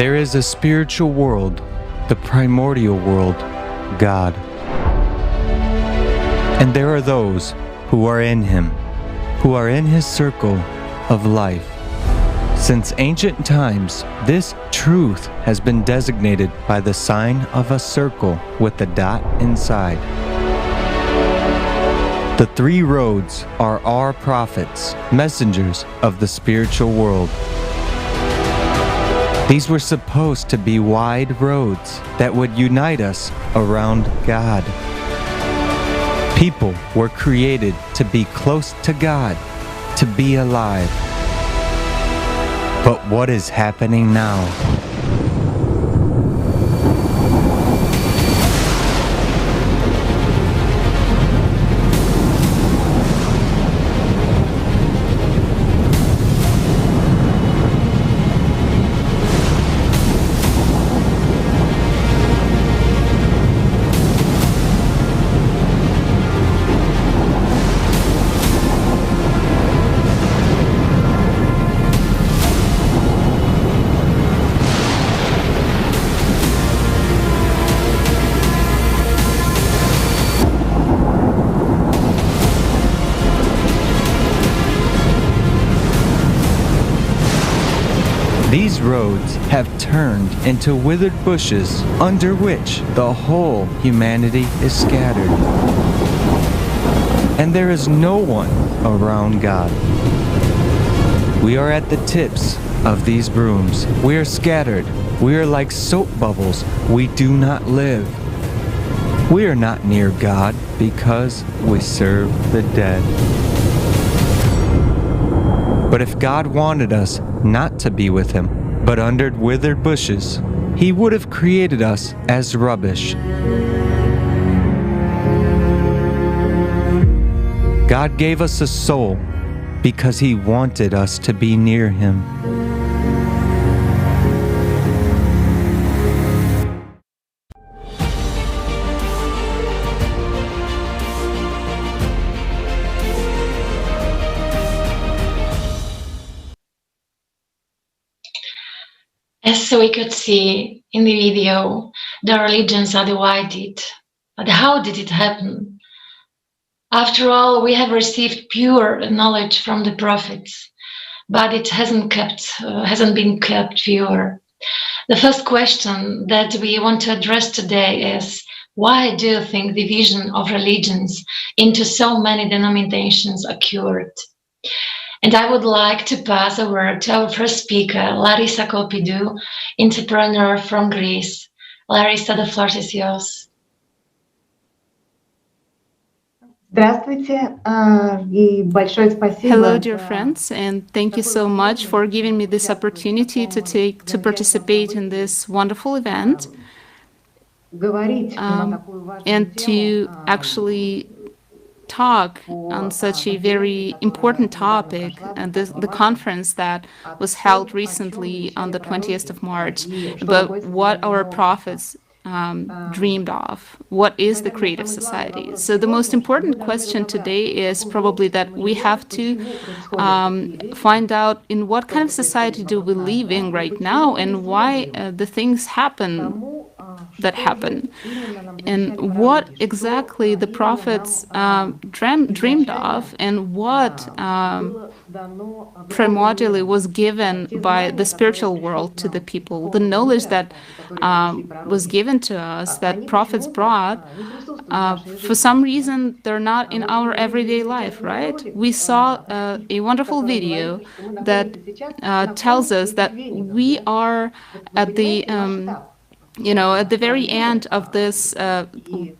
There is a spiritual world, the primordial world, God. And there are those who are in Him, who are in His circle of life. Since ancient times, this truth has been designated by the sign of a circle with a dot inside. The three roads are our prophets, messengers of the spiritual world. These were supposed to be wide roads that would unite us around God. People were created to be close to God, to be alive. But what is happening now? These roads have turned into withered bushes under which the whole humanity is scattered. And there is no one around God. We are at the tips of these brooms. We are scattered. We are like soap bubbles. We do not live. We are not near God because we serve the dead. But if God wanted us not to be with Him, but under withered bushes, He would have created us as rubbish. God gave us a soul because He wanted us to be near Him. As we could see in the video, the religions are divided. But how did it happen? After all, we have received pure knowledge from the prophets, but it hasn't been kept pure. The first question that we want to address today is, why do you think division of religions into so many denominations occurred? And I would like to pass the word to our first speaker, Larissa Kopidou, entrepreneur from Greece. Larissa, the floor is yours. Hello, dear friends, and thank you so much for giving me this opportunity to participate in this wonderful event and to actually talk on such a very important topic, the conference that was held recently on the 20th of March, about what our prophets dreamed of. What is the creative society? So the most important question today is probably that we have to find out in what kind of society do we live in right now, and why the things happen that happen, and what exactly the prophets dreamed of, and what primordially was given by the spiritual world to the people. The knowledge that was given to us, that prophets brought, for some reason they're not in our everyday life, right? We saw a wonderful video that tells us that we are at the at the very end of this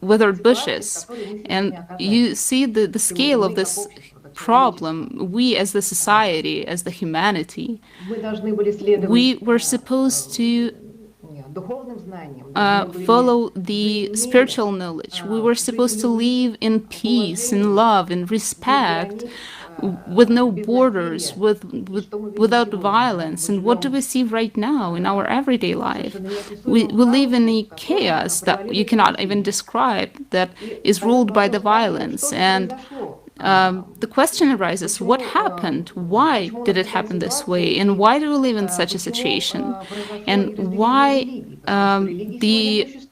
withered bushes, and you see the scale of this problem. We as the society, as the humanity, we were supposed to follow the spiritual knowledge. We were supposed to live in peace, in love, in respect, with no borders, without violence. And what do we see right now in our everyday life? We live in a chaos that you cannot even describe, that is ruled by the violence. And the question arises, what happened? Why did it happen this way? And why do we live in such a situation? And why the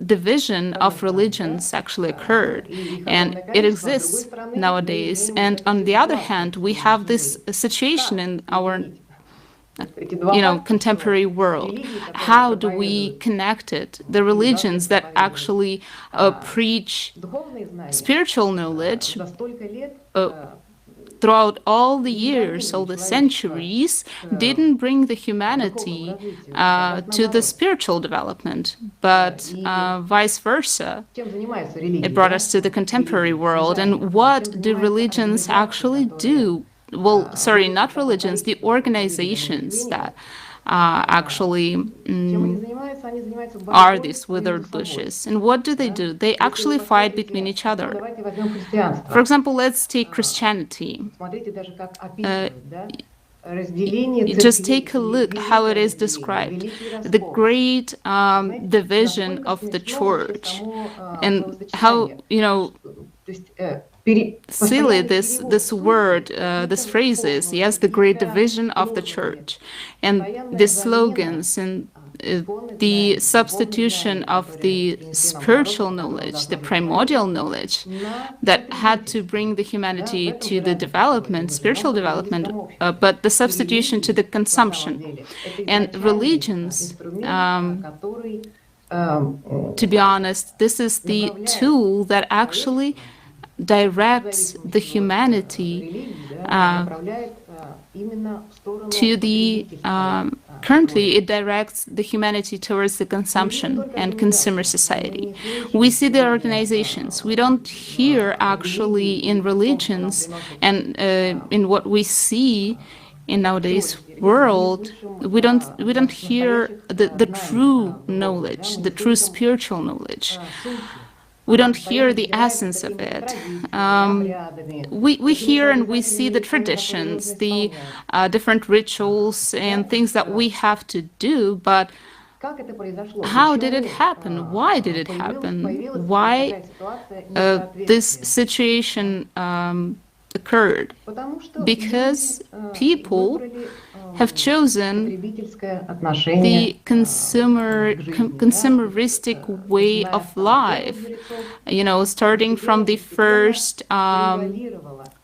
division of religions actually occurred? And it exists nowadays. And on the other hand, we have this situation in our contemporary world. How do we connect it? The religions that actually preach spiritual knowledge throughout all the years, all the centuries, didn't bring the humanity to the spiritual development, but vice versa. It brought us to the contemporary world. And what do religions actually do? Well, sorry, not religions, the organizations that actually are these withered bushes. And what do? They actually fight between each other. For example, let's take Christianity. Just take a look how it is described. The great division of the church, and how, silly this word, this phrase is. Yes, the great division of the church, and the slogans, and the substitution of the spiritual knowledge, the primordial knowledge that had to bring the humanity to the development, spiritual development, but the substitution to the consumption. And religions, to be honest, this is the tool that actually directs the humanity to the currently it directs the humanity towards the consumption and consumer society. We see the organizations. We don't hear actually in religions and in what we see in nowadays world, we don't hear the true knowledge, the true spiritual knowledge. We don't hear the essence of it. We hear and we see the traditions, the different rituals and things that we have to do, but how did it happen? Why did it happen? Why this situation occurred? Because people have chosen the consumeristic way of life, starting from the first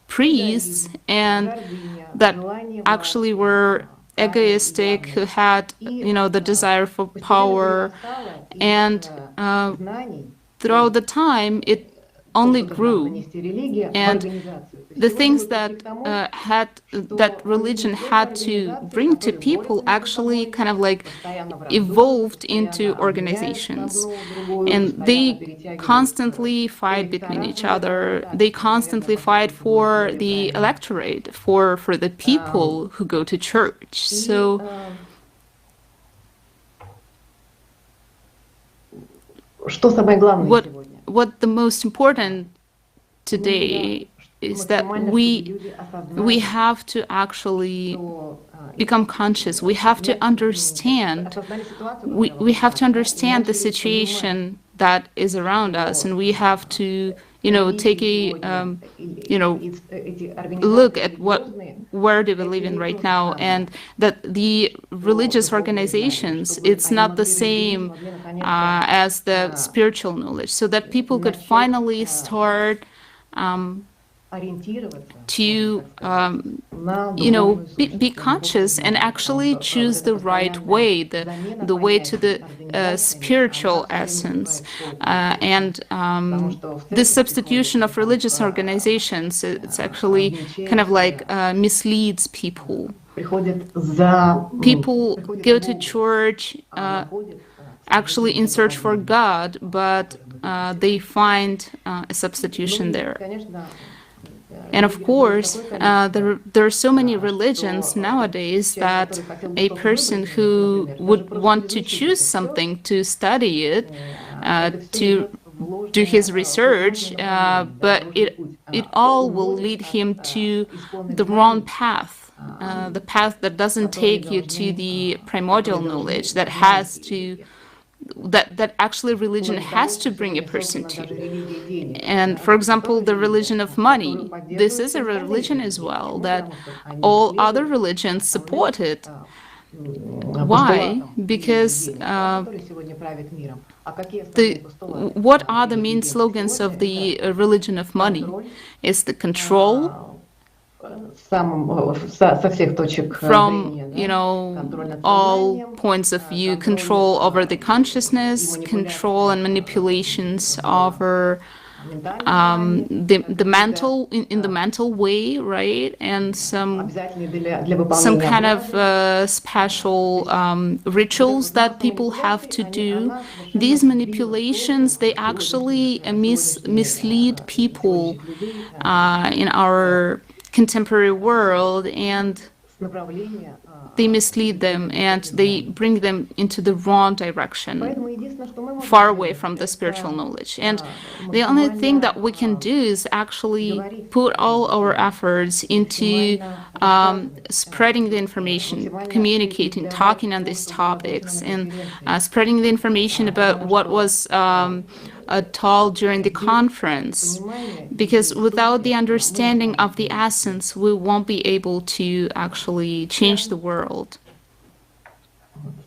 priests, and that actually were egoistic, who had the desire for power, and throughout the time it only grew, and the things that religion had to bring to people actually kind of like evolved into organizations, and they constantly fight between each other. They constantly fight for the electorate, for the people who go to church. So what the most important today is that we have to actually become conscious. We have to understand. We have to understand the situation that is around us, and we have to take a look at where do we live in right now, and that the religious organizations, it's not the same as the spiritual knowledge, so that people could finally start to be conscious and actually choose the right way, the way to the spiritual essence. And this substitution of religious organizations, it's actually kind of like misleads people. People go to church actually in search for God, but they find a substitution there. And of course, there are so many religions nowadays that a person who would want to choose something to study it, to do his research, but it all will lead him to the wrong path, the path that doesn't take you to the primordial knowledge, that has to that actually religion has to bring a person to. And for example, the religion of money, this is a religion as well that all other religions support it. Why? Because what are the main slogans of the religion of money? Is the control from, all points of view, control over the consciousness, control and manipulations over the mental, in the mental way, right? And some kind of special rituals that people have to do. These manipulations, they actually mislead people in our contemporary world, and they mislead them and they bring them into the wrong direction, far away from the spiritual knowledge. And the only thing that we can do is actually put all our efforts into spreading the information, communicating, talking on these topics, and spreading the information about what was taught during the conference, because without the understanding of the essence, we won't be able to actually change the world.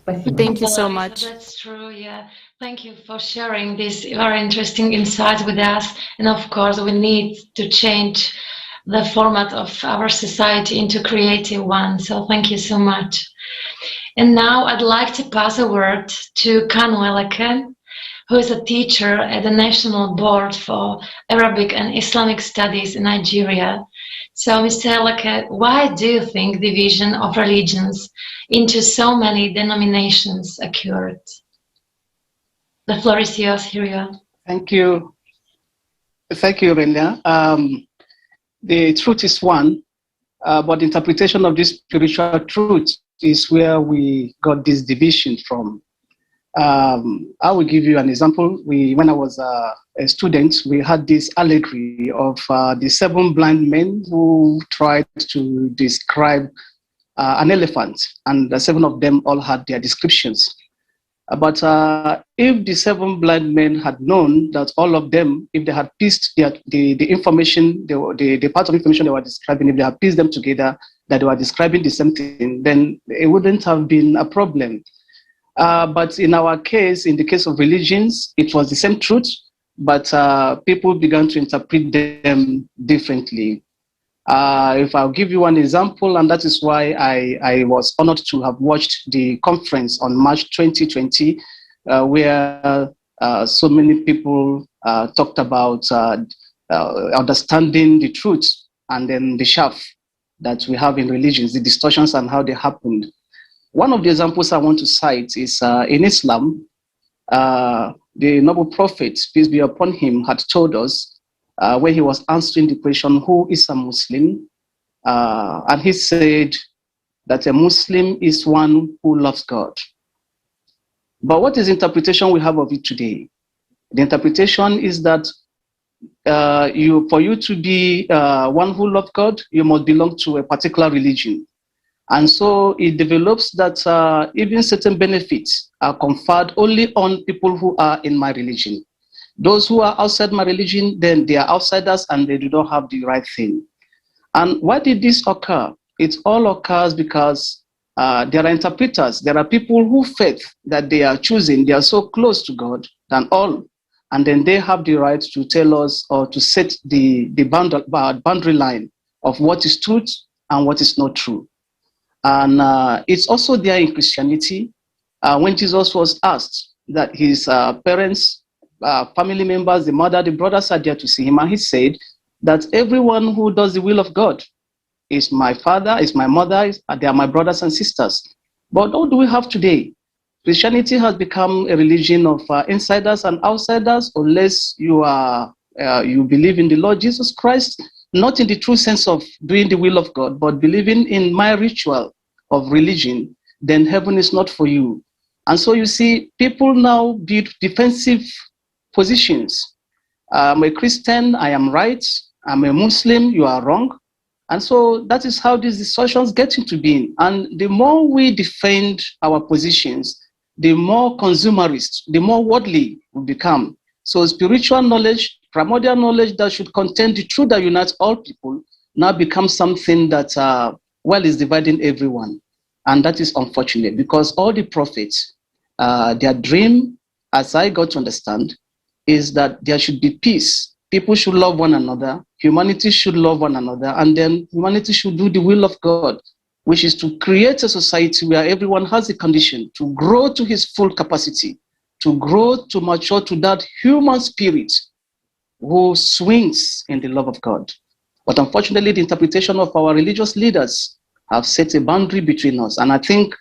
Thank you so much. That's true, yeah. Thank you for sharing this very interesting insight with us. And of course, we need to change the format of our society into creative one. So thank you so much. And now I'd like to pass a word to Kanu Eleke, who is a teacher at the National Board for Arabic and Islamic Studies in Nigeria. So, Mr. Eleke, why do you think division of religions into so many denominations occurred? The floor is yours, Hiria. Thank you. Thank you, Relia. The truth is one, but the interpretation of this spiritual truth is where we got this division from. I will give you an example. When I was a student, we had this allegory of the 7 blind men who tried to describe an elephant, and the 7 of them all had their descriptions. But if the 7 blind men had known that all of them, if they had pieced the information, the part of information they were describing, if they had pieced them together, that they were describing the same thing, then it wouldn't have been a problem. But in our case, in the case of religions, it was the same truth, but people began to interpret them differently. If I'll give you one example, and that is why I was honored to have watched the conference on March 2020, where so many people talked about understanding the truth and then the chaff that we have in religions, the distortions and how they happened. One of the examples I want to cite is in Islam, the noble prophet, peace be upon him, had told us when he was answering the question, who is a Muslim? And he said that a Muslim is one who loves God. But what is the interpretation we have of it today? The interpretation is that for you to be one who loves God, you must belong to a particular religion. And so it develops that even certain benefits are conferred only on people who are in my religion. Those who are outside my religion, then they are outsiders and they do not have the right thing. And why did this occur? It all occurs because there are interpreters. There are people who faith that they are choosing. They are so close to God than all. And then they have the right to tell us or to set the boundary line of what is truth and what is not true. And it's also there in Christianity. When Jesus was asked that his parents, family members, the mother, the brothers are there to see him, and he said that everyone who does the will of God is my father, is my mother, they are my brothers and sisters. But what do we have today? Christianity has become a religion of insiders and outsiders, unless you believe in the Lord Jesus Christ, not in the true sense of doing the will of God, but believing in my ritual of religion, then heaven is not for you. And so you see, people now build defensive positions. I'm a Christian, I am right. I'm a Muslim, you are wrong. And so that is how these discussions get into being. And the more we defend our positions, the more consumerist, the more worldly we become. So spiritual knowledge, primordial knowledge that should contain the truth that unites all people, now becomes something that, is dividing everyone. And that is unfortunate, because all the prophets, their dream, as I got to understand, is that there should be peace. People should love one another. Humanity should love one another. And then humanity should do the will of God, which is to create a society where everyone has a condition to grow to his full capacity, to grow, to mature to that human spirit who swings in the love of God. But unfortunately, the interpretation of our religious leaders have set a boundary between us. And I think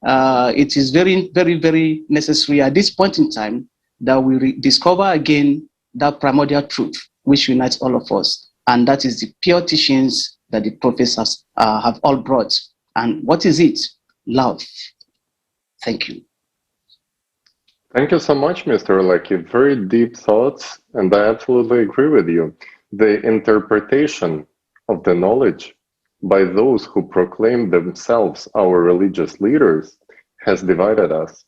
it is very, very, very necessary at this point in time that we discover again that primordial truth which unites all of us. And that is the pure teachings that the prophets have all brought. And what is it? Love. Thank you. Thank you so much, Mr. Lecky. Very deep thoughts, and I absolutely agree with you. The interpretation of the knowledge by those who proclaim themselves our religious leaders has divided us.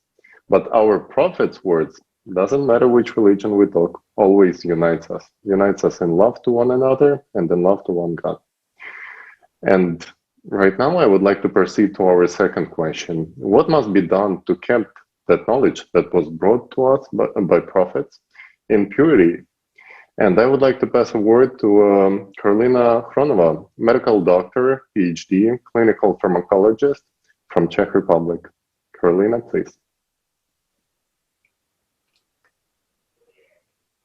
But our prophets' words, doesn't matter which religion we talk, always unites us in love to one another and in love to one God. And right now I would like to proceed to our second question. What must be done to keep that knowledge that was brought to us by prophets in purity? And I would like to pass a word to Karolina Chronova, medical doctor, PhD, clinical pharmacologist from Czech Republic. Karolina, please.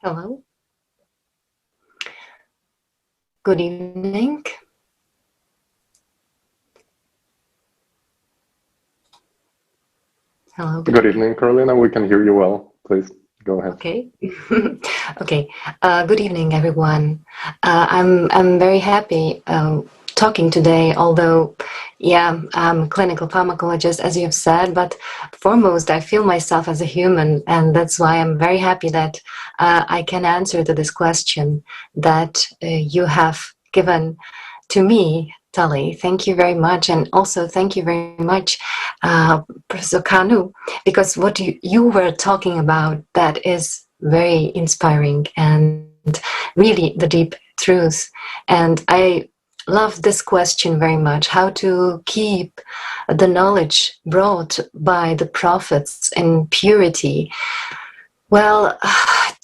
Hello. Good evening. Hello. Good evening, Karolina. We can hear you well. Please go ahead. Okay. Okay. Good evening, everyone. I'm very happy talking today, although, yeah, I'm a clinical pharmacologist, as you have said, but foremost, I feel myself as a human, and that's why I'm very happy that I can answer to this question that you have given to me, Tali. Thank you very much, and also thank you very much, Professor Kanu, because what you were talking about, that is very inspiring and really the deep truth. And I love this question very much, how to keep the knowledge brought by the prophets in purity. Well,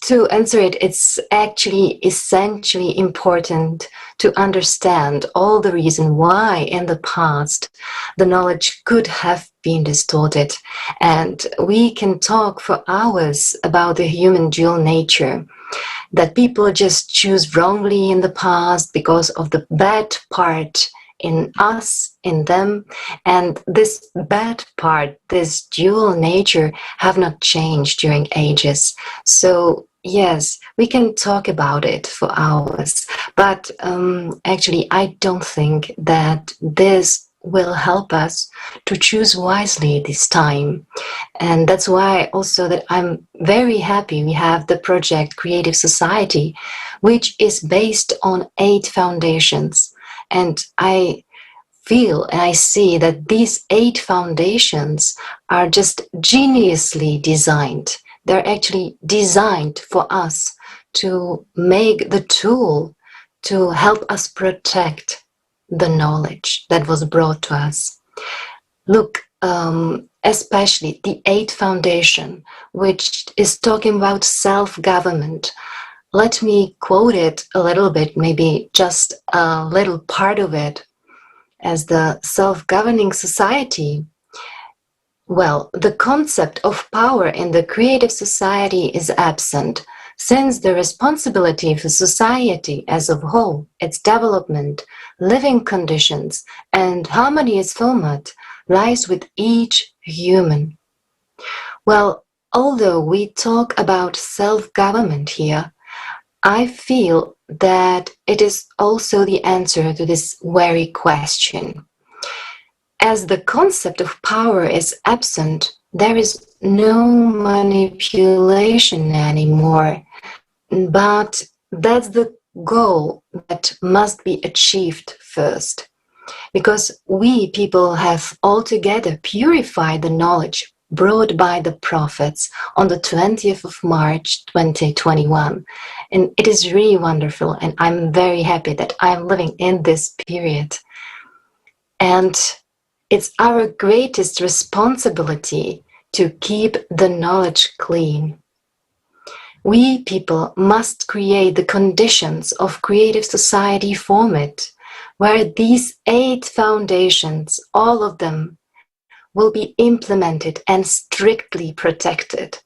to answer it, it's actually essentially important to understand all the reason why in the past the knowledge could have been distorted. And we can talk for hours about the human dual nature, that people just choose wrongly in the past because of the bad part in us, in them, and this bad part, this dual nature, have not changed during ages. So yes, we can talk about it for hours, but actually I don't think that this will help us to choose wisely this time. And that's why also that I'm very happy we have the project Creative Society, which is based on 8 foundations. And I feel and I see that these 8 foundations are just geniusly designed. They're actually designed for us to make the tool to help us protect the knowledge that was brought to us. Look, especially the 8th foundation, which is talking about self-government. Let me quote it a little bit, maybe just a little part of it. As the self-governing society, well, the concept of power in the creative society is absent, since the responsibility for society as a whole, its development, living conditions, and harmonious format lies with each human. Well, although we talk about self-government here, I feel that it is also the answer to this very question. As the concept of power is absent, there is no manipulation anymore. But that's the goal that must be achieved first. Because we people have altogether purified the knowledge brought by the prophets on the 20th of March 2021. And it is really wonderful, and I'm very happy that I'm living in this period. And it's our greatest responsibility to keep the knowledge clean. We people must create the conditions of creative society format, where these 8 foundations, all of them, will be implemented and strictly protected.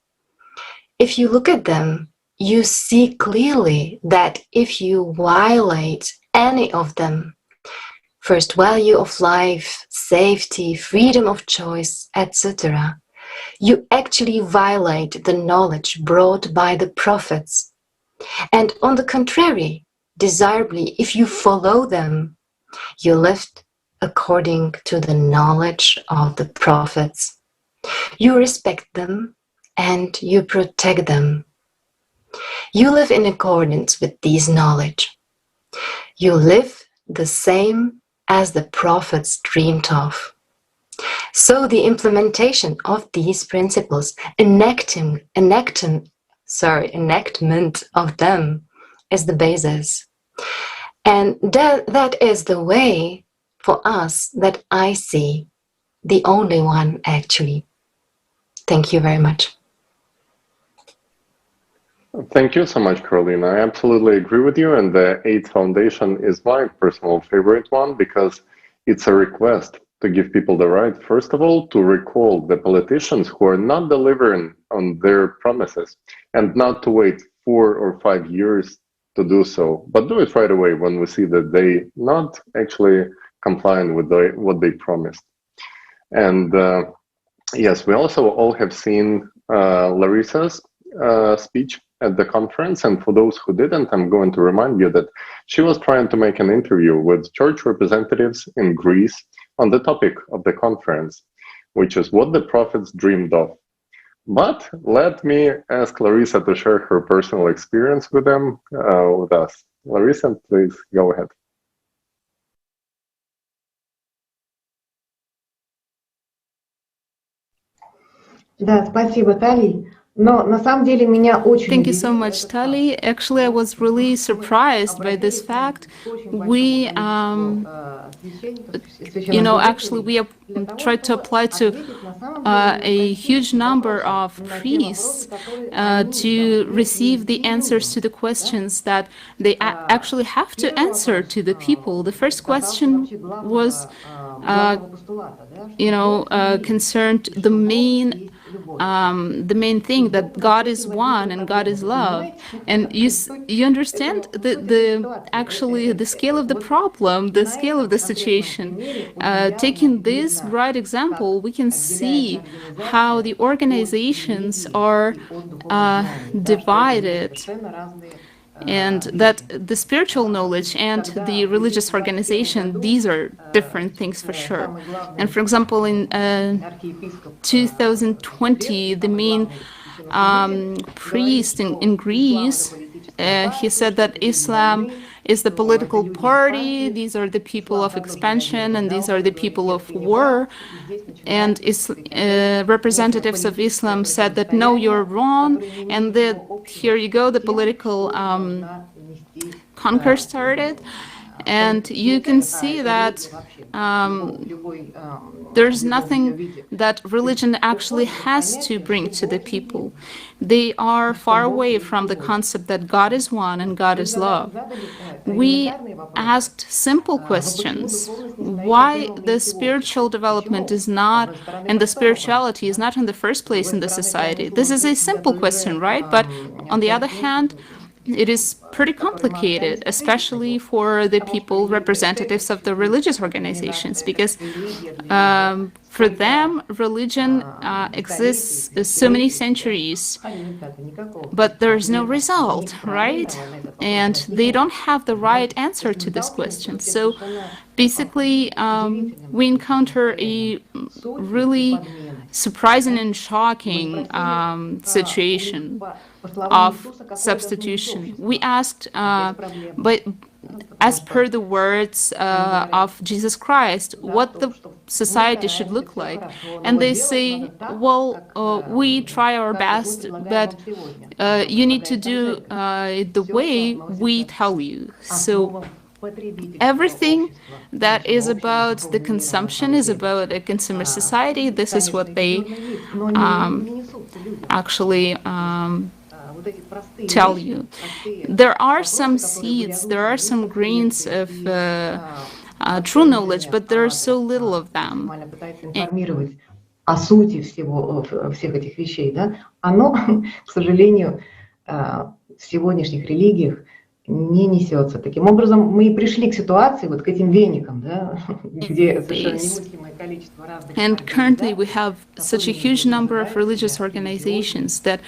If you look at them, you see clearly that if you violate any of them, first value of life, safety, freedom of choice, etc., you actually violate the knowledge brought by the prophets. And on the contrary, desirably, if you follow them, you live according to the knowledge of the prophets. You respect them and you protect them. You live in accordance with these knowledge. You live the same as the prophets dreamed of. So the implementation of these principles, enactment of them is the basis. And that is the way for us that I see, the only one actually. Thank you very much. Thank you so much, Carolina. I absolutely agree with you. And the 8th foundation is my personal favorite one because it's a request to give people the right, first of all, to recall the politicians who are not delivering on their promises and not to wait 4 or 5 years to do so, but do it right away when we see that they not actually complying with what they promised. And yes, we also all have seen Larissa's speech at the conference, and for those who didn't, I'm going to remind you that she was trying to make an interview with church representatives in Greece on the topic of the conference, which is what the prophets dreamed of. But let me ask Larissa to share her personal experience with them, with us. Larissa, please go ahead. Да, спасибо, Тали. Но на самом деле меня очень Thank you so much, Tali. Actually, I was really surprised by this fact. We, actually, we tried to apply to a huge number of priests to receive the answers to the questions that they actually have to answer to the people. The first question was, concerned the main thing, that God is one and God is love. And you understand the scale of the problem, the scale of the situation. Taking this bright example, we can see how the organizations are divided, and that the spiritual knowledge and the religious organization, these are different things for sure. And for example, in 2020, the main priest in Greece, he said that Islam is the political party, these are the people of expansion, and these are the people of war. And representatives of Islam said that, no, you're wrong, and here you go, the political conquer started. And you can see that there's nothing that religion actually has to bring to the people. They are far away from the concept that God is one and God is love. We asked simple questions. Why the spiritual development is not, and the spirituality is not in the first place in the society? This is a simple question, right? But on the other hand, it is pretty complicated, especially for the people, representatives of the religious organizations, because for them, religion exists so many centuries, but there is no result, right? And they don't have the right answer to this question. So basically, we encounter a really surprising and shocking situation. of substitution. We asked, but as per the words of Jesus Christ, what the society should look like. And they say, well, we try our best, but you need to do it the way we tell you. So everything that is about the consumption is about a consumer society. This is what they actually tell you. There are some seeds, there are some grains of true knowledge, but there are so little of them. О сути всех этих вещей, да, оно, к сожалению, в сегодняшних религиях не несется. Таким образом, мы и пришли к ситуации, вот к этим веникам, да, где совершенно немыслимое количество разных... And currently we have such a huge number of religious organizations that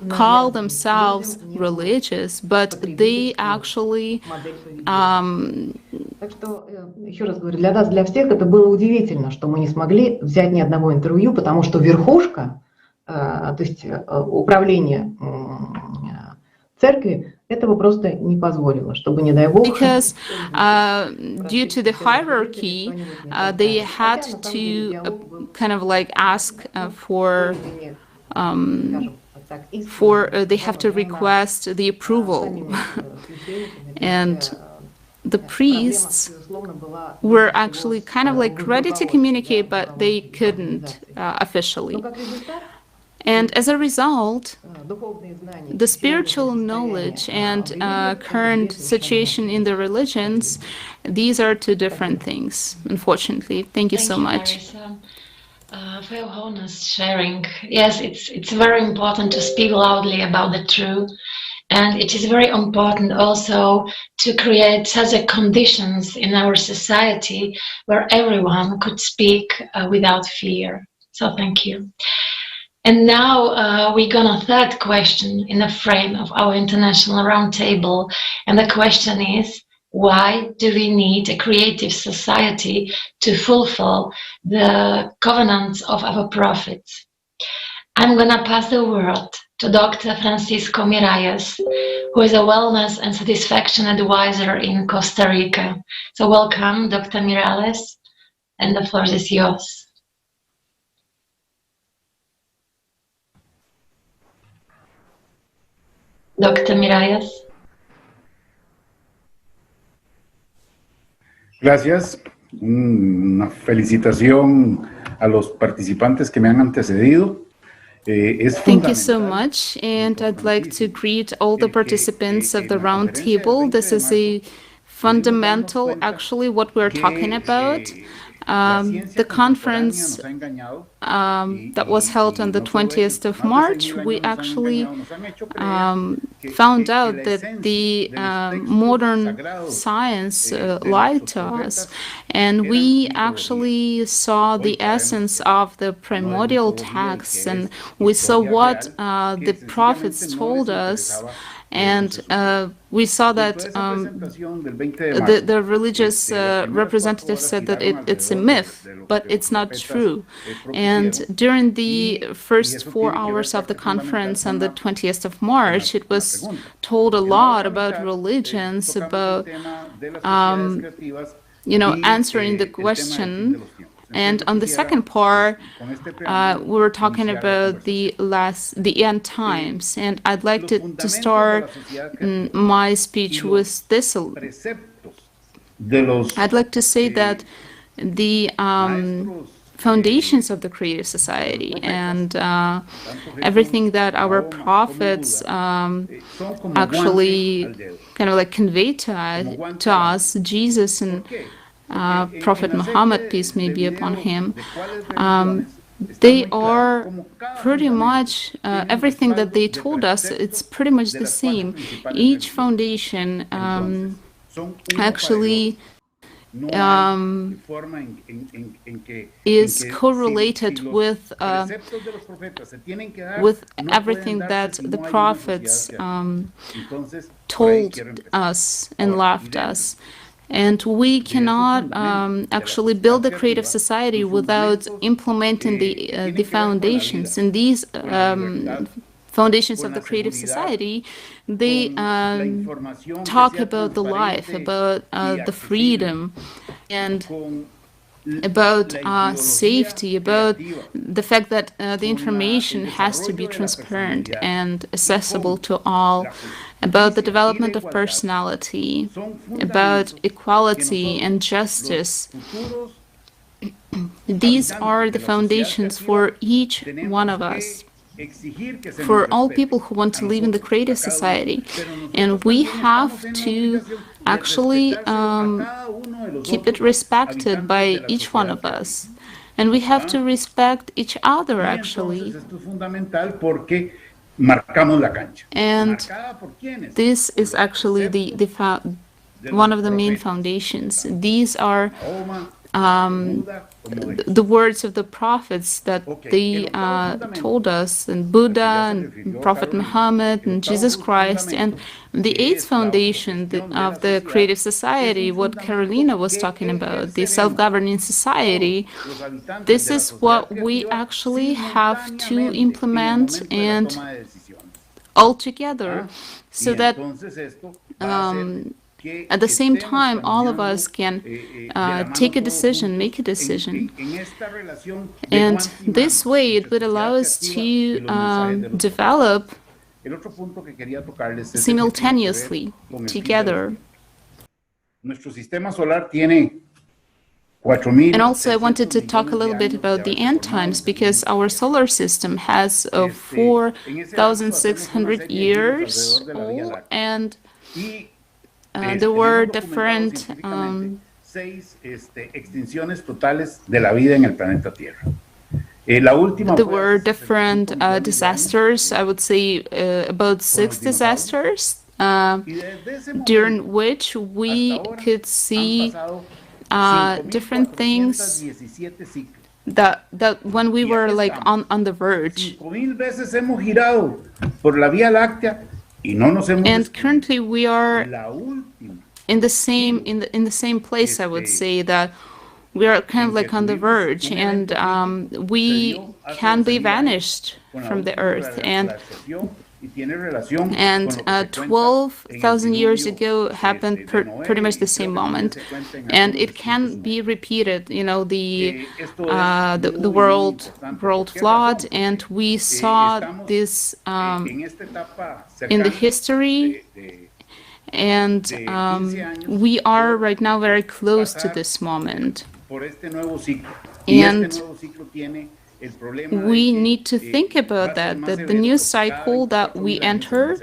call themselves religious, but they actually... Так что, еще раз говорю, для нас, для всех это было удивительно, что мы не смогли взять ни одного интервью, потому что верхушка, то есть управление церкви, этого просто не позволило, чтобы, не дай бог... Because due to the hierarchy, they had to kind of like ask they have to request the approval. And the priests were actually kind of like ready to communicate, but they couldn't officially. And as a result, the spiritual knowledge and current situation in the religions, these are two different things, unfortunately. Thank you so much. For your honest sharing. Yes, it's very important to speak loudly about the truth. And it is very important also to create such a conditions in our society where everyone could speak without fear. So thank you. And now we're gonna third question in the frame of our international roundtable. And the question is, why do we need a creative society to fulfill the covenants of our prophets? I'm gonna pass the word to Dr. Francisco Miralles, who is a wellness and satisfaction advisor in Costa Rica. So welcome, Dr. Miralles, and the floor is yours. Dr. Miralles. Gracias. Una felicitación a los participantes que me han antecedido. Thank you so much, and I'd like to greet all the participants of the round table. This is a fundamental, actually, what we're talking about. The conference that was held on the 20th of March, we actually found out that the modern science lied to us, and we actually saw the essence of the primordial texts, and we saw what the prophets told us. And we saw that the religious representative said that it's a myth, but it's not true. And during the first 4 hours of the conference on the 20th of March, it was told a lot about religions, about, answering the question. And on the second part, we were talking about the end times. And I'd like to start my speech with this. I'd like to say that the foundations of the creative society and everything that our prophets actually kind of like conveyed to us, Jesus and Prophet Muhammad, peace may be upon him, they are pretty much everything that they told us. It's pretty much the same. Each foundation actually is correlated with everything that the prophets told us and left us. And we cannot actually build a creative society without implementing the foundations. And these foundations of the creative society, they talk about the life, about the freedom, and about safety, about the fact that the information has to be transparent and accessible to all, about the development of personality, about equality and justice. These are the foundations for each one of us, for all people who want to live in the creative society. And we have to actually keep it respected by each one of us. And we have to respect each other, actually. And this is actually one of the main foundations. These are the words of the prophets that they told us, and Buddha, and Prophet Muhammad, and Jesus Christ, and the eighth foundation of the creative society, what Carolina was talking about, the self-governing society. This is what we actually have to implement and all together, so that at the same time, all of us can take a decision, make a decision. And this way, it would allow us to develop simultaneously together. And also, I wanted to talk a little bit about the end times, because our solar system has 4,600 years old, and there were different disasters. I would say about 6 disasters, during which we could see different things that when we were like on the verge. And currently we are in the same place. I would say that we are kind of like on the verge, and we can be vanished from the earth. And 12,000 years ago happened pretty much the same moment, and it can be repeated. You know, the world flood, and we saw this in the history, and we are right now very close to this moment. And we need to think about that the new cycle that we enter,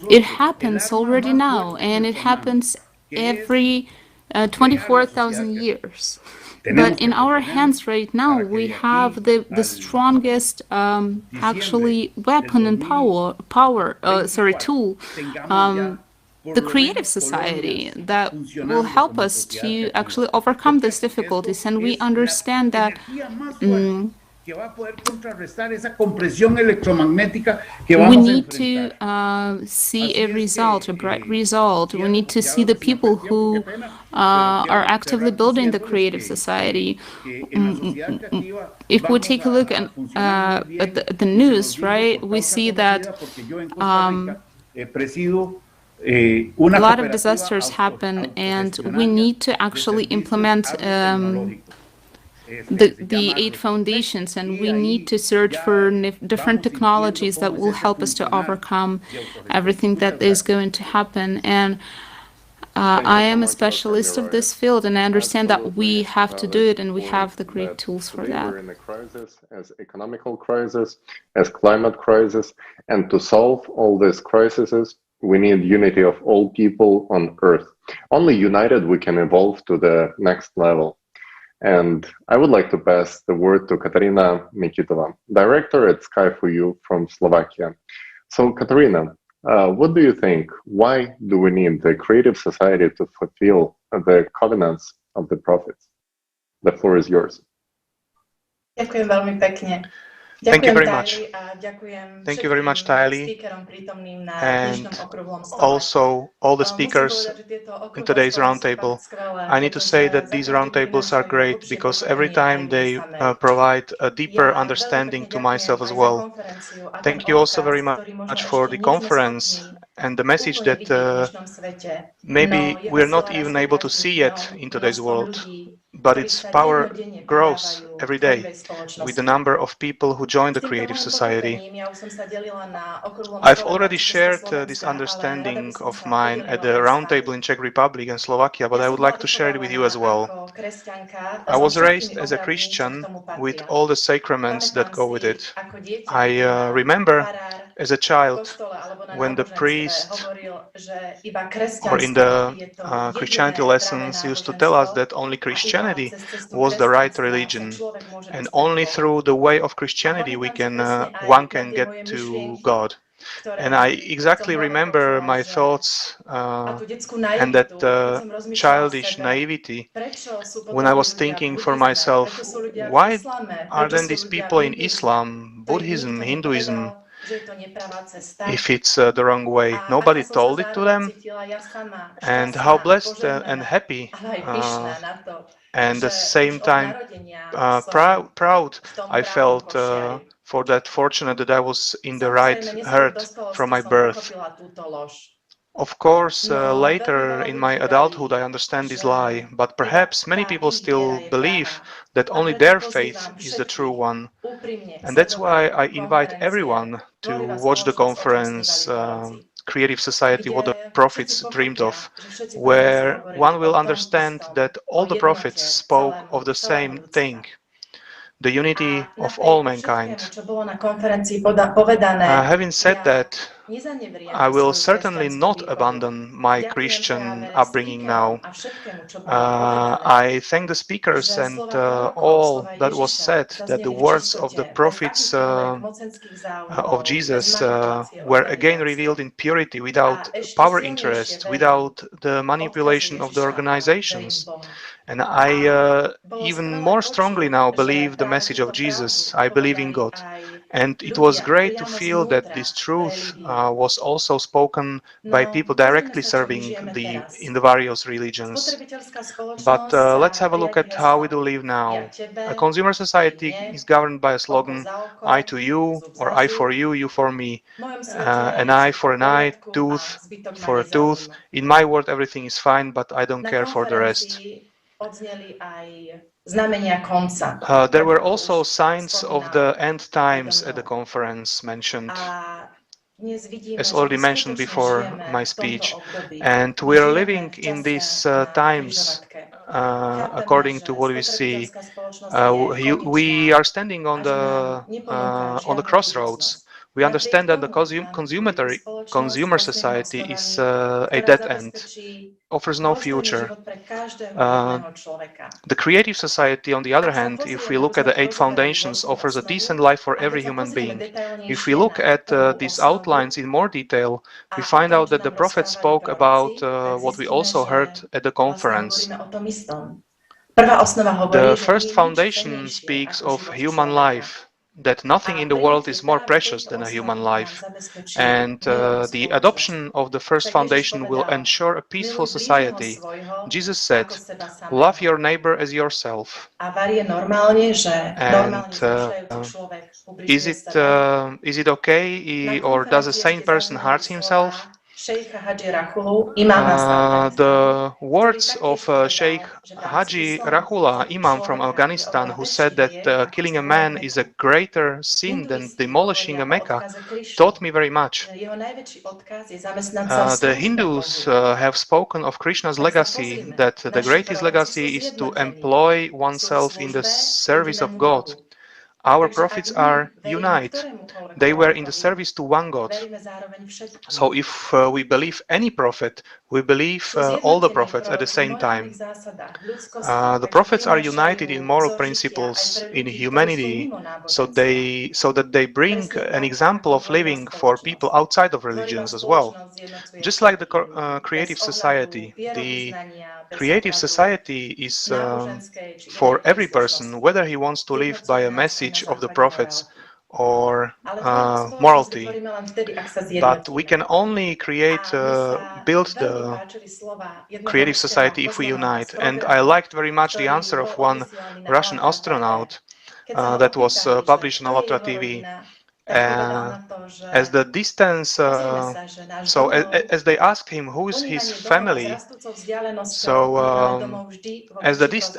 it happens already now, and it happens every 24,000 years. But in our hands right now, we have the strongest actually weapon and tool, the creative society, that will help us to actually overcome these difficulties. And we understand that we need to see a result, a bright result. We need to see the people who are actively building the creative society. If we take a look at the news, right, we see that a lot of disasters happen, and we need to actually implement the 8 foundations, and we need to search for different technologies that will help us to overcome everything that is going to happen. And I am a specialist of this field, and I understand that we have to do it, and we have the great tools for that. We're in a crisis, as economical crisis, as climate crisis, and to solve all these crises, we need unity of all people on Earth. Only united we can evolve to the next level. And I would like to pass the word to Katarina Mikitova, director at Sky4U from Slovakia. So, Katarina, what do you think? Why do we need the creative society to fulfill the covenants of the prophets? The floor is yours. Ďakujem veľmi pekne. Thank you very much. Thank you very much, Tylee, and also all the speakers in today's roundtable. I need to say that these roundtables are great because every time they provide a deeper understanding to myself as well. Thank you also very much for the conference and the message that maybe we're not even able to see yet in today's world, but its power grows every day with the number of people who join the creative society. I've already shared this understanding of mine at the roundtable in Czech Republic and Slovakia, but I would like to share it with you as well. I was raised as a Christian with all the sacraments that go with it. I remember as a child when the priest or in the Christianity lessons used to tell us that only Christianity was the right religion, and only through the way of Christianity one can get to God. And I exactly remember my thoughts and that childish naivety when I was thinking for myself, why are then these people in Islam, Buddhism, Hinduism, if it's the wrong way? Nobody told it to them. And how blessed and happy and at the same time proud I felt for that fortunate that I was in the right herd from my birth. Of course, later in my adulthood I understand this lie, but perhaps many people still believe that only their faith is the true one. And that's why I invite everyone to watch the conference Creative Society, What the Prophets Dreamed of, where one will understand that all the prophets spoke of the same thing, the unity of all mankind. Having said that, I will certainly not abandon my Christian upbringing now. I thank the speakers and all that was said, that the words of the prophets of Jesus were again revealed in purity, without power interest, without the manipulation of the organizations. And I even more strongly now believe the message of Jesus. I believe in God. And it was great to feel that this truth was also spoken by people directly serving in the various religions. But let's have a look at how we do live now. A consumer society is governed by a slogan, I to you, or I for you, you for me. An eye for an eye, tooth for a tooth. In my world, everything is fine, but I don't care for the rest. There were also signs of the end times at the conference mentioned, as already mentioned before my speech. And we are living in these times according to what we see. We are standing on the crossroads. We understand that the consumer society is a dead end, offers no future. The creative society, on the other hand, if we look at the 8 foundations, offers a decent life for every human being. If we look at these outlines in more detail, we find out that the prophet spoke about what we also heard at the conference. The first foundation speaks of human life, that nothing in the world is more precious than a human life. And the adoption of the first foundation will ensure a peaceful society. Jesus said, love your neighbor as yourself. And is it okay, or does a sane person hurt himself? The words of Sheikh Haji Rahula, Imam from Afghanistan, who said that killing a man is a greater sin than demolishing a Mecca, taught me very much. The Hindus have spoken of Krishna's legacy, that the greatest legacy is to employ oneself in the service of God. Our prophets are unite. They were in the service to one God. So if we believe any prophet, we believe all the prophets at the same time. The prophets are united in moral principles, in humanity, so that they bring an example of living for people outside of religions as well. Just like the creative society. The creative society is for every person, whether he wants to live by a message of the prophets or morality. But we can only build the creative society if we unite. And I liked very much the answer of one Russian astronaut that was published on ALLATRA TV. As the distance, as they asked him who is his family,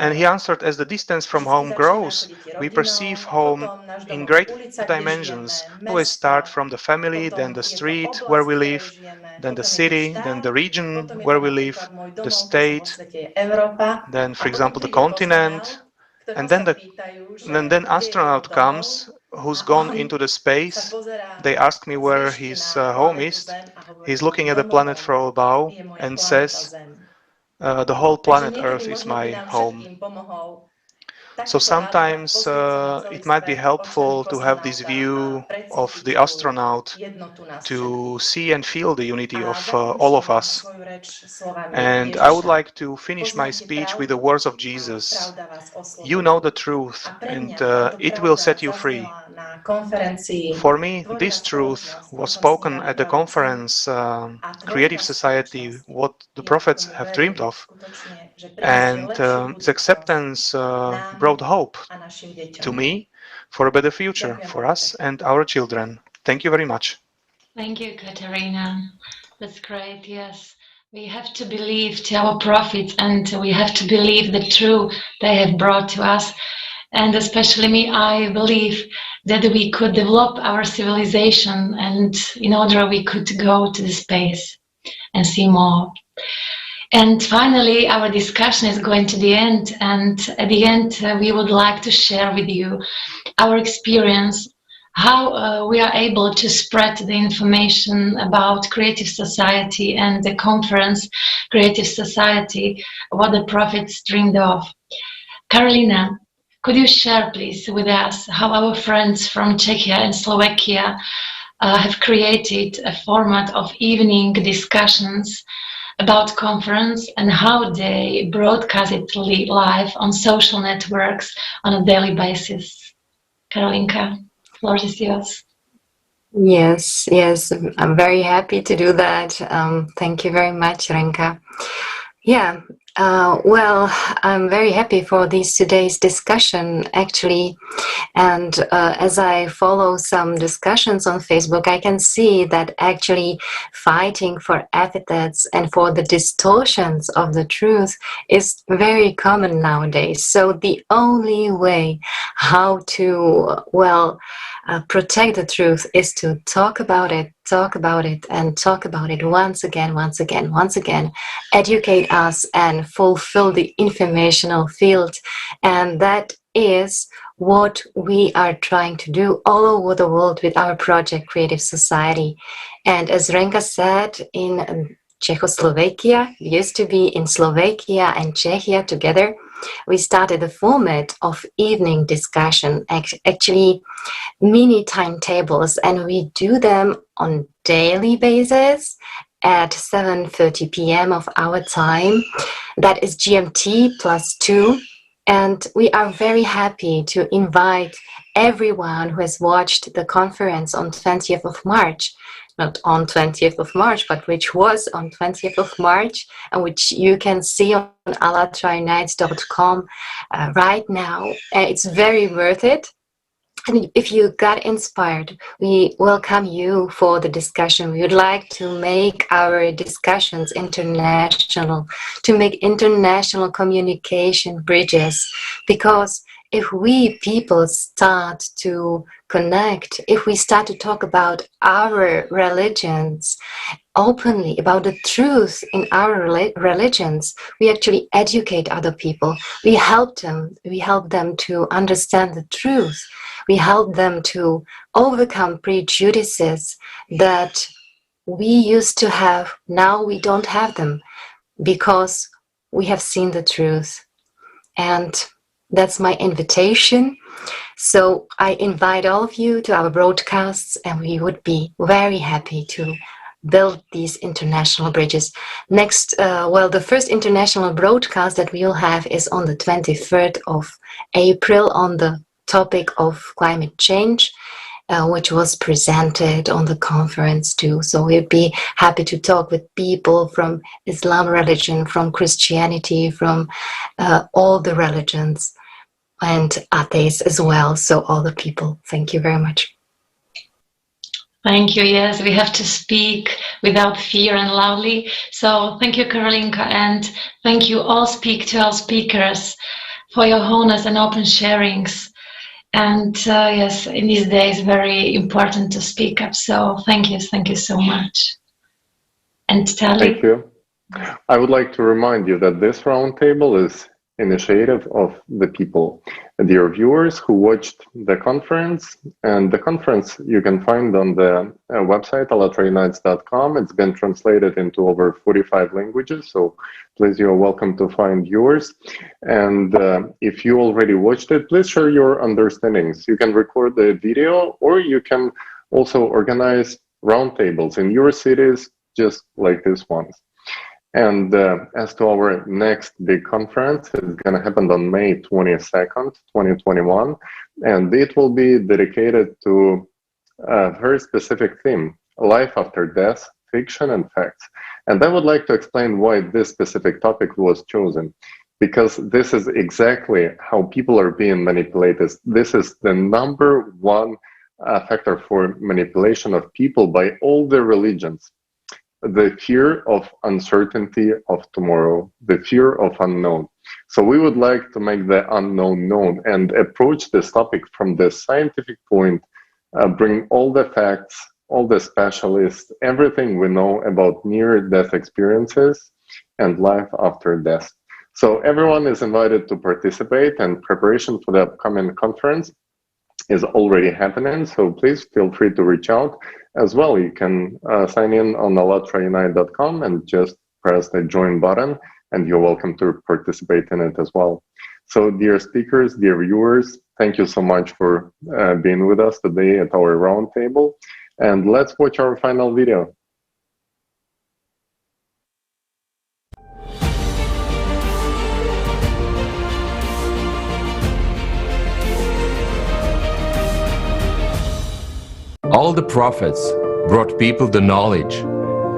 and he answered, as the distance from home grows, we perceive home in greater dimensions. We start from the family, then the street where we live, then the city, then the region where we live, the state, then, for example, the continent, and then astronaut comes who's gone into the space. They ask me where his home is. He's looking at the planet from above and says, the whole planet Earth is my home. So sometimes it might be helpful to have this view of the astronaut to see and feel the unity of all of us. And I would like to finish my speech with the words of Jesus. You know the truth, and it will set you free. For me, this truth was spoken at the conference Creative Society, what the prophets have dreamed of. And its acceptance brought hope to me for a better future for us and our children. Thank you very much. Thank you, Katerina. That's great, yes. We have to believe to our prophets, and we have to believe the truth they have brought to us. And especially me, I believe that we could develop our civilization, and in order we could go to the space and see more. And finally, our discussion is going to the end. And at the end, we would like to share with you our experience, how we are able to spread the information about Creative Society and the conference Creative Society, what the prophets dreamed of. Karolina, could you share, please, with us how our friends from Czechia and Slovakia have created a format of evening discussions about conference and how they broadcast it live on social networks on a daily basis? Karolinka, floor is yours. Yes, I'm very happy to do that. Thank you very much, Renka. Yeah, well, I'm very happy for today's discussion, actually. And as I follow some discussions on Facebook, I can see that actually fighting for epithets and for the distortions of the truth is very common nowadays. So the only way how to, protect the truth is to talk about it, and talk about it once again, educate us and fulfill the informational field. And that is what we are trying to do all over the world with our project Creative Society. And as Renka said, in Czechoslovakia, we used to be in Slovakia and Czechia together. We started the format of evening discussion, actually mini timetables, and we do them on daily basis at 7:30 p.m. of our time. That is GMT +2. And we are very happy to invite everyone who has watched the conference on 20th of March, not on 20th of March, but which was on 20th of March, and which you can see on ALLATRAunites.com right now. It's very worth it. And if you got inspired, we welcome you for the discussion. We would like to make our discussions international, to make international communication bridges, because if we people start to connect, if we start to talk about our religions openly, about the truth in our religions, we actually educate other people. We help them to understand the truth. We help them to overcome prejudices that we used to have. Now we don't have them because we have seen the truth. And that's my invitation. So I invite all of you to our broadcasts, and we would be very happy to build these international bridges. Next, the first international broadcast that we will have is on the 23rd of April on the topic of climate change. which was presented on the conference too. So we'd be happy to talk with people from Islam religion, from Christianity, from all the religions, and atheists as well. So all the people. Thank you very much. Thank you. Yes, we have to speak without fear and loudly. So thank you, Karolinka, and thank you all speakers for your honest and open sharings. And yes, in these days, very important to speak up. So thank you so much. And Tali. Thank you. I would like to remind you that this roundtable is initiative of the people, dear viewers who watched the conference. And the conference you can find on the website allatraunites.com. It's been translated into over 45 languages, so please, you're welcome to find yours. And if you already watched it, please share your understandings. You can record the video, or you can also organize roundtables in your cities, just like this one. And as to our next big conference, it's going to happen on May 22nd, 2021, and it will be dedicated to a very specific theme, life after death, fiction and facts. And I would like to explain why this specific topic was chosen, because this is exactly how people are being manipulated. This is the number one factor for manipulation of people by all the religions. The fear of uncertainty of tomorrow, the fear of unknown. So we would like to make the unknown known and approach this topic from the scientific point, bring all the facts, all the specialists, everything we know about near-death experiences and life after death. So everyone is invited to participate, and preparation for the upcoming conference is already happening, so please feel free to reach out. As well, you can sign in on ALLATRAUNITE.com and just press the join button, and you're welcome to participate in it as well. So dear speakers, dear viewers, thank you so much for being with us today at our roundtable. And let's watch our final video. All the prophets brought people the knowledge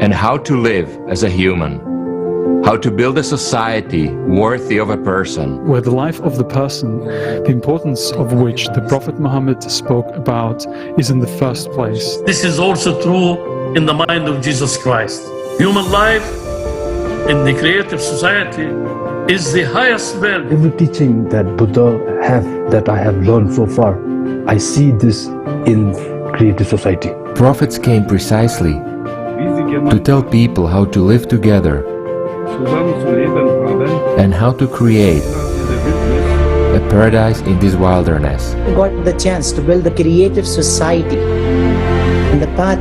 and how to live as a human, how to build a society worthy of a person. Where the life of the person, the importance of which the Prophet Muhammad spoke about, is in the first place. This is also true in the mind of Jesus Christ. Human life in the creative society is the highest value. Every teaching that Buddha that I have learned so far, I see this in creative society. Prophets came precisely to tell people how to live together and how to create a paradise in this wilderness. We got the chance to build a creative society and the path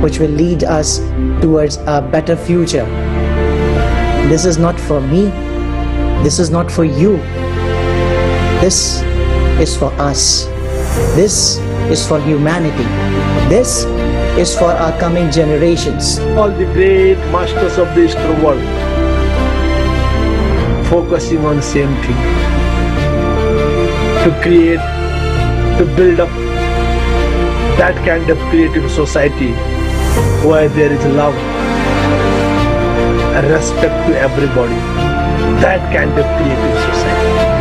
which will lead us towards a better future. This is not for me. This is not for you. This is for us. This is for humanity. This is for our coming generations. All the great masters of the Eastern world focusing on the same thing, to create, to build up that kind of creative society where there is love and respect to everybody. That kind of creative society,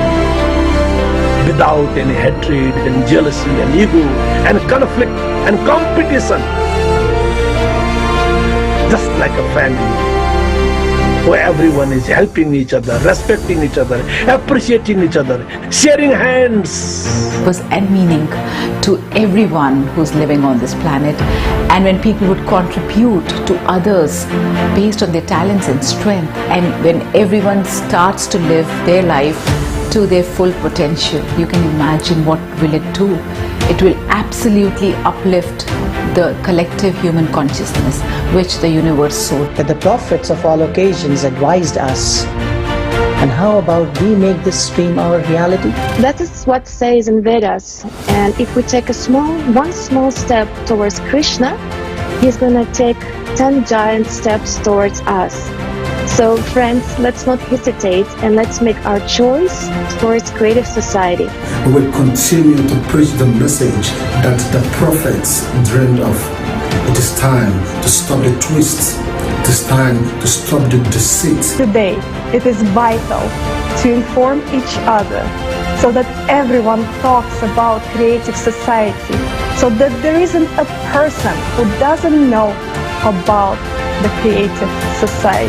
without any hatred and jealousy and ego and conflict and competition. Just like a family, where everyone is helping each other, respecting each other, appreciating each other, sharing hands. Was and meaning to everyone who's living on this planet, and when people would contribute to others based on their talents and strength, and when everyone starts to live their life to their full potential, you can imagine what will it do. It will absolutely uplift the collective human consciousness which the universe sought. That the prophets of all occasions advised us. And how about we make this dream our reality? That is what says in Vedas. And if we take one small step towards Krishna, he's gonna take 10 giant steps towards us. So friends, let's not hesitate and let's make our choice towards creative society. We will continue to preach the message that the prophets dreamed of. It is time to stop the twists. It is time to stop the deceit. Today, it is vital to inform each other so that everyone talks about creative society, so that there isn't a person who doesn't know about the creative society.